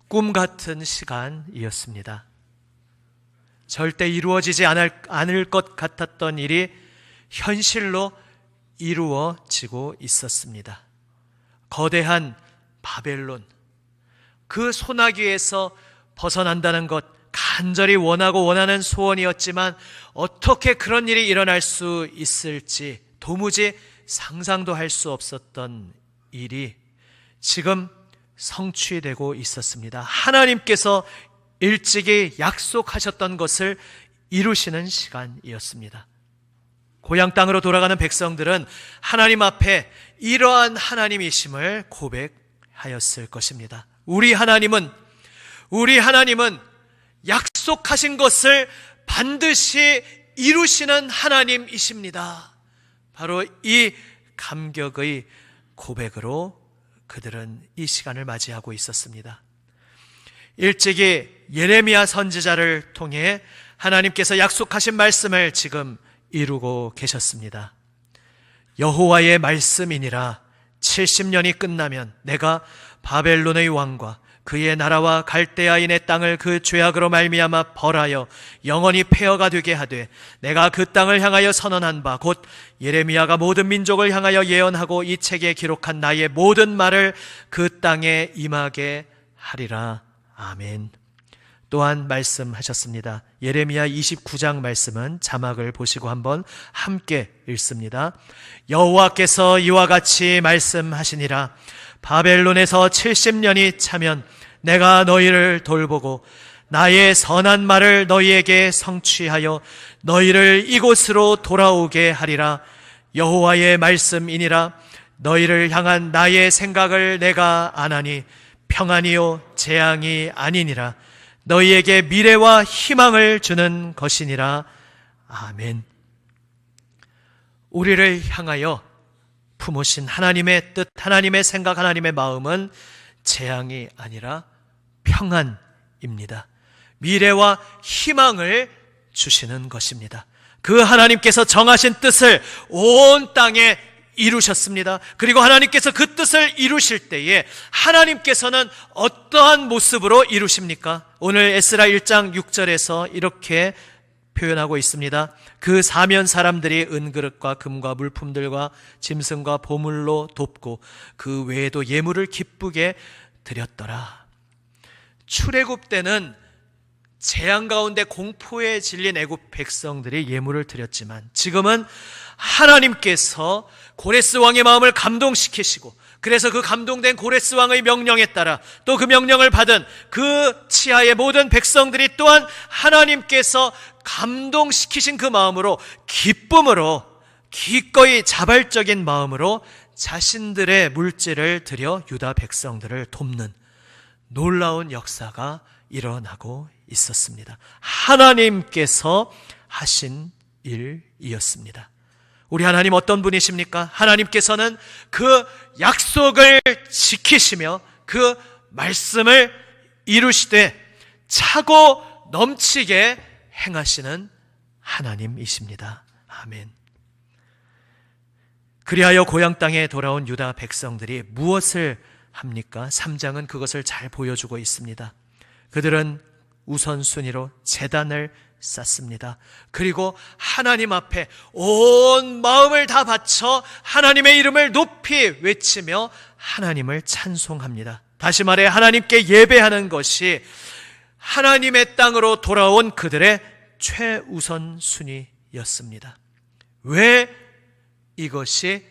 꿈 같은 시간이었습니다. 절대 이루어지지 않을 것 같았던 일이 현실로 이루어지고 있었습니다. 거대한 바벨론, 그 소나기에서 벗어난다는 것, 간절히 원하는 소원이었지만 어떻게 그런 일이 일어날 수 있을지 도무지 상상도 할 수 없었던 일이 지금 성취되고 있었습니다. 하나님께서 일찍이 약속하셨던 것을 이루시는 시간이었습니다. 고향 땅으로 돌아가는 백성들은 하나님 앞에 이러한 하나님이심을 고백하였을 것입니다. 우리 하나님은 약속하신 것을 반드시 이루시는 하나님이십니다. 바로 이 감격의 고백으로 그들은 이 시간을 맞이하고 있었습니다. 일찍이 예레미야 선지자를 통해 하나님께서 약속하신 말씀을 지금 이루고 계셨습니다. 여호와의 말씀이니라. 70년이 끝나면 내가 바벨론의 왕과 그의 나라와 갈대아인의 땅을 그 죄악으로 말미암아 벌하여 영원히 폐허가 되게 하되 내가 그 땅을 향하여 선언한 바 곧 예레미야가 모든 민족을 향하여 예언하고 이 책에 기록한 나의 모든 말을 그 땅에 임하게 하리라. 아멘. 또한 말씀하셨습니다. 예레미야 29장 말씀은 자막을 보시고 한번 함께 읽습니다. 여호와께서 이와 같이 말씀하시니라. 바벨론에서 70년이 차면 내가 너희를 돌보고 나의 선한 말을 너희에게 성취하여 너희를 이곳으로 돌아오게 하리라. 여호와의 말씀이니라. 너희를 향한 나의 생각을 내가 아나니 평안이요 재앙이 아니니라. 너희에게 미래와 희망을 주는 것이니라. 아멘. 우리를 향하여 품으신 하나님의 뜻, 하나님의 생각, 하나님의 마음은 재앙이 아니라 평안입니다. 미래와 희망을 주시는 것입니다. 그 하나님께서 정하신 뜻을 온 땅에 이루셨습니다. 그리고 하나님께서 그 뜻을 이루실 때에 하나님께서는 어떠한 모습으로 이루십니까? 오늘 에스라 1장 6절에서 이렇게 표현하고 있습니다. 그 사면 사람들이 은그릇과 금과 물품들과 짐승과 보물로 돕고 그 외에도 예물을 기쁘게 드렸더라. 출애굽 때는 재앙 가운데 공포에 질린 애굽 백성들이 예물을 드렸지만 지금은 하나님께서 고레스 왕의 마음을 감동시키시고 그래서 그 감동된 고레스 왕의 명령에 따라 또 그 명령을 받은 그 치하의 모든 백성들이 또한 하나님께서 감동시키신 그 마음으로 기쁨으로 기꺼이 자발적인 마음으로 자신들의 물질을 들여 유다 백성들을 돕는 놀라운 역사가 일어나고 있었습니다. 하나님께서 하신 일이었습니다. 우리 하나님 어떤 분이십니까? 하나님께서는 그 약속을 지키시며 그 말씀을 이루시되 차고 넘치게 행하시는 하나님이십니다. 아멘. 그리하여 고향 땅에 돌아온 유다 백성들이 무엇을 합니까? 3장은 그것을 잘 보여주고 있습니다. 그들은 우선순위로 제단을 쌓습니다. 그리고 하나님 앞에 온 마음을 다 바쳐 하나님의 이름을 높이 외치며 하나님을 찬송합니다. 다시 말해 하나님께 예배하는 것이 하나님의 땅으로 돌아온 그들의 최우선 순위였습니다. 왜 이것이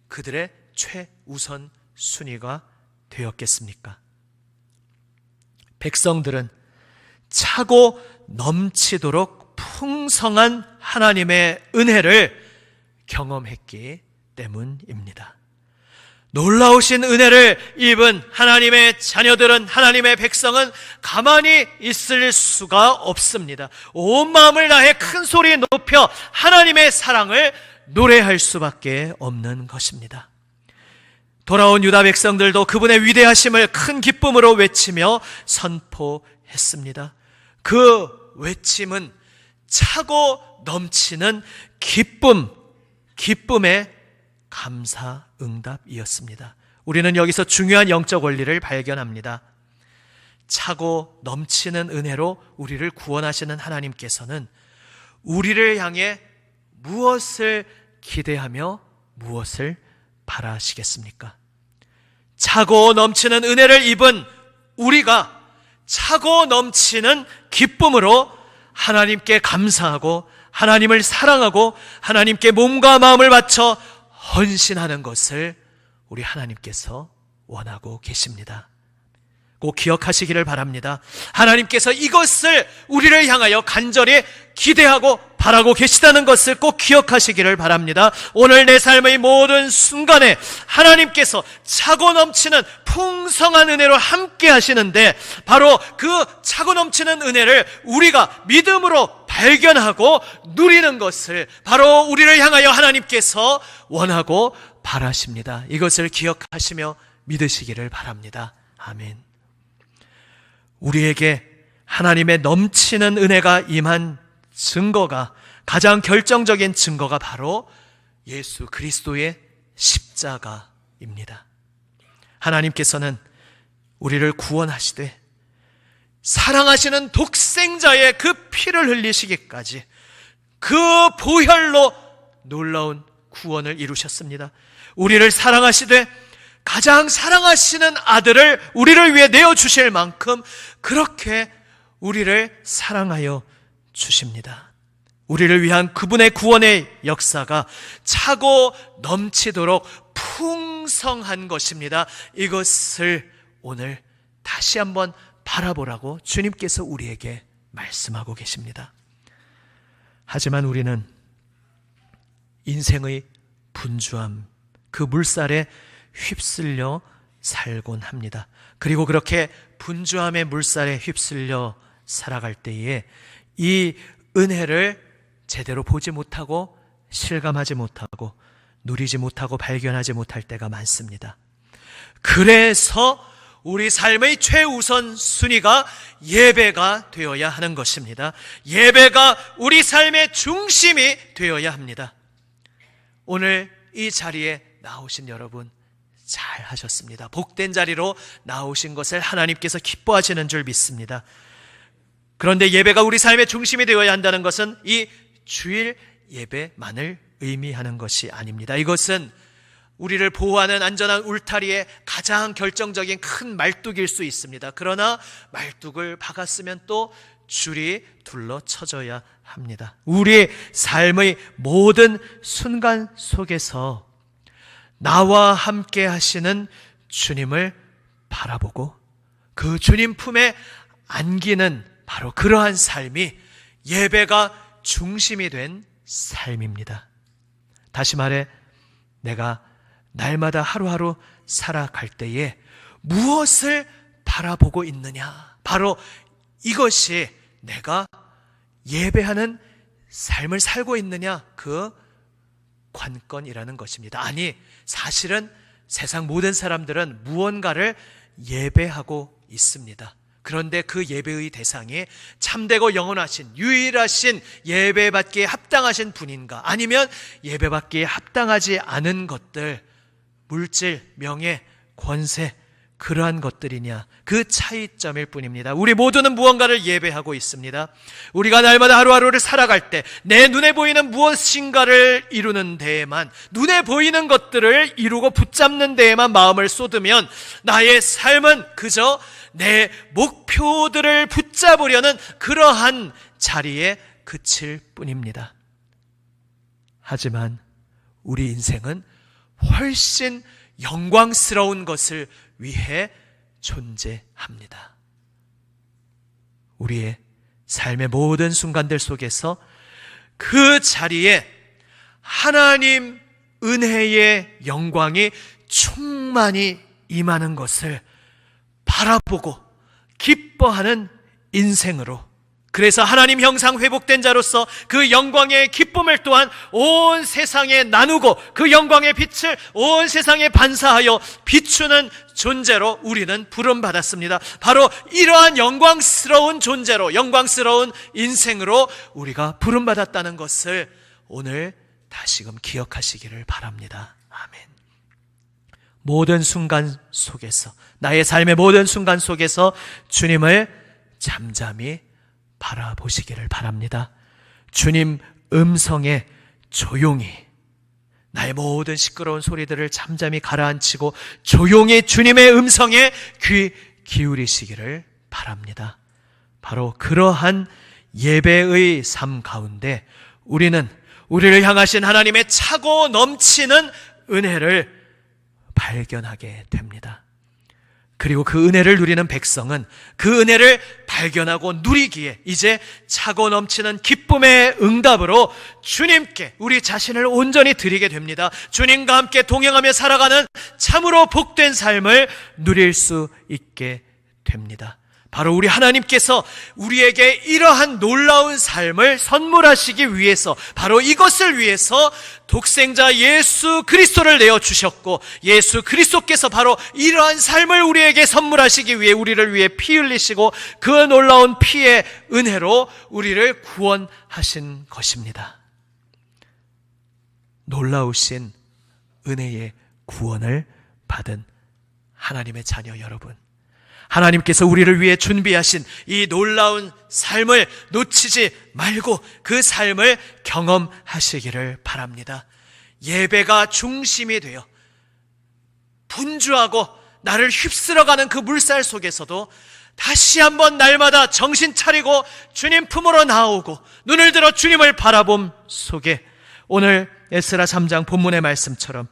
그들의 최우선 순위가 되었겠습니까? 백성들은 차고 넘치도록 풍성한 하나님의 은혜를 경험했기 때문입니다. 놀라우신 은혜를 입은 하나님의 자녀들은, 하나님의 백성은 가만히 있을 수가 없습니다. 온 마음을 다해 큰 소리 높여 하나님의 사랑을 노래할 수밖에 없는 것입니다. 돌아온 유다 백성들도 그분의 위대하심을 큰 기쁨으로 외치며 선포했습니다. 그 외침은 차고 넘치는 기쁨의 감사 응답이었습니다. 우리는 여기서 중요한 영적 원리를 발견합니다. 차고 넘치는 은혜로 우리를 구원하시는 하나님께서는 우리를 향해 무엇을 기대하며 무엇을 바라시겠습니까? 차고 넘치는 은혜를 입은 우리가 차고 넘치는 기쁨으로 하나님께 감사하고 하나님을 사랑하고 하나님께 몸과 마음을 바쳐 헌신하는 것을 우리 하나님께서 원하고 계십니다. 꼭 기억하시기를 바랍니다. 하나님께서 이것을 우리를 향하여 간절히 기대하고 바라고 계시다는 것을 꼭 기억하시기를 바랍니다. 오늘 내 삶의 모든 순간에 하나님께서 차고 넘치는 풍성한 은혜로 함께 하시는데, 바로 그 차고 넘치는 은혜를 우리가 믿음으로 발견하고 누리는 것을 바로 우리를 향하여 하나님께서 원하고 바라십니다. 이것을 기억하시며 믿으시기를 바랍니다. 아멘. 우리에게 하나님의 넘치는 은혜가 임한 증거가, 가장 결정적인 증거가 바로 예수 그리스도의 십자가입니다. 하나님께서는 우리를 구원하시되 사랑하시는 독생자의 그 피를 흘리시기까지 그 보혈로 놀라운 구원을 이루셨습니다. 우리를 사랑하시되 가장 사랑하시는 아들을 우리를 위해 내어주실 만큼 그렇게 우리를 사랑하여 주십니다. 우리를 위한 그분의 구원의 역사가 차고 넘치도록 풍성한 것입니다. 이것을 오늘 다시 한번 바라보라고 주님께서 우리에게 말씀하고 계십니다. 하지만 우리는 인생의 분주함, 그 물살에 휩쓸려 살곤 합니다. 그리고 그렇게 분주함의 물살에 휩쓸려 살아갈 때에 이 은혜를 제대로 보지 못하고 실감하지 못하고 누리지 못하고 발견하지 못할 때가 많습니다. 그래서 우리 삶의 최우선 순위가 예배가 되어야 하는 것입니다. 예배가 우리 삶의 중심이 되어야 합니다. 오늘 이 자리에 나오신 여러분 잘 하셨습니다. 복된 자리로 나오신 것을 하나님께서 기뻐하시는 줄 믿습니다. 그런데 예배가 우리 삶의 중심이 되어야 한다는 것은 이 주일 예배만을 의미하는 것이 아닙니다. 이것은 우리를 보호하는 안전한 울타리의 가장 결정적인 큰 말뚝일 수 있습니다. 그러나 말뚝을 박았으면 또 줄이 둘러쳐져야 합니다. 우리의 삶의 모든 순간 속에서 나와 함께 하시는 주님을 바라보고 그 주님 품에 안기는 바로 그러한 삶이 예배가 중심이 된 삶입니다. 다시 말해, 내가 날마다 하루하루 살아갈 때에 무엇을 바라보고 있느냐, 바로 이것이 내가 예배하는 삶을 살고 있느냐, 그 관건이라는 것입니다. 아니, 사실은 세상 모든 사람들은 무언가를 예배하고 있습니다. 그런데 그 예배의 대상이 참되고 영원하신 유일하신 예배받기에 합당하신 분인가, 아니면 예배받기에 합당하지 않은 것들, 물질, 명예, 권세, 그러한 것들이냐, 그 차이점일 뿐입니다. 우리 모두는 무언가를 예배하고 있습니다. 우리가 날마다 하루하루를 살아갈 때 내 눈에 보이는 무엇인가를 이루는 데에만, 눈에 보이는 것들을 이루고 붙잡는 데에만 마음을 쏟으면 나의 삶은 그저 내 목표들을 붙잡으려는 그러한 자리에 그칠 뿐입니다. 하지만 우리 인생은 훨씬 영광스러운 것을 위해 존재합니다. 우리의 삶의 모든 순간들 속에서 그 자리에 하나님 은혜의 영광이 충만히 임하는 것을 바라보고 기뻐하는 인생으로, 그래서 하나님 형상 회복된 자로서 그 영광의 기쁨을 또한 온 세상에 나누고 그 영광의 빛을 온 세상에 반사하여 비추는 존재로 우리는 부름받았습니다. 바로 이러한 영광스러운 존재로, 영광스러운 인생으로 우리가 부름받았다는 것을 오늘 다시금 기억하시기를 바랍니다. 아멘. 모든 순간 속에서, 나의 삶의 모든 순간 속에서 주님을 잠잠히 바라보시기를 바랍니다. 주님 음성에 조용히, 나의 모든 시끄러운 소리들을 잠잠히 가라앉히고 조용히 주님의 음성에 귀 기울이시기를 바랍니다. 바로 그러한 예배의 삶 가운데 우리를 향하신 하나님의 차고 넘치는 은혜를 발견하게 됩니다. 그리고 그 은혜를 누리는 백성은 그 은혜를 발견하고 누리기에 이제 차고 넘치는 기쁨의 응답으로 주님께 우리 자신을 온전히 드리게 됩니다. 주님과 함께 동행하며 살아가는 참으로 복된 삶을 누릴 수 있게 됩니다. 바로 우리 하나님께서 우리에게 이러한 놀라운 삶을 선물하시기 위해서, 바로 이것을 위해서 독생자 예수 그리스도를 내어주셨고, 예수 그리스도께서 바로 이러한 삶을 우리에게 선물하시기 위해 우리를 위해 피 흘리시고 그 놀라운 피의 은혜로 우리를 구원하신 것입니다. 놀라우신 은혜의 구원을 받은 하나님의 자녀 여러분, 하나님께서 우리를 위해 준비하신 이 놀라운 삶을 놓치지 말고 그 삶을 경험하시기를 바랍니다. 예배가 중심이 되어 분주하고 나를 휩쓸어가는 그 물살 속에서도 다시 한번 날마다 정신 차리고 주님 품으로 나오고 눈을 들어 주님을 바라봄 속에 오늘 에스라 3장 본문의 말씀처럼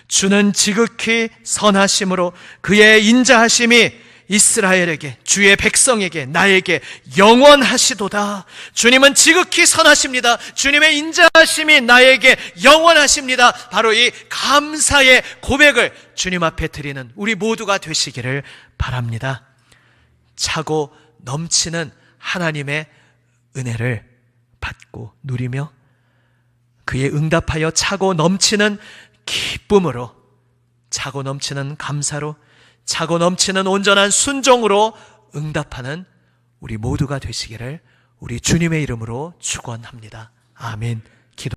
주는 지극히 선하심으로 그의 인자하심이 이스라엘에게, 주의 백성에게, 나에게 영원하시도다. 주님은 지극히 선하십니다. 주님의 인자하심이 나에게 영원하십니다. 바로 이 감사의 고백을 주님 앞에 드리는 우리 모두가 되시기를 바랍니다. 차고 넘치는 하나님의 은혜를 받고 누리며 그의 응답하여 차고 넘치는 기쁨으로, 차고 넘치는 감사로, 차고 넘치는 온전한 순종으로 응답하는 우리 모두가 되시기를 우리 주님의 이름으로 축원합니다. 아멘.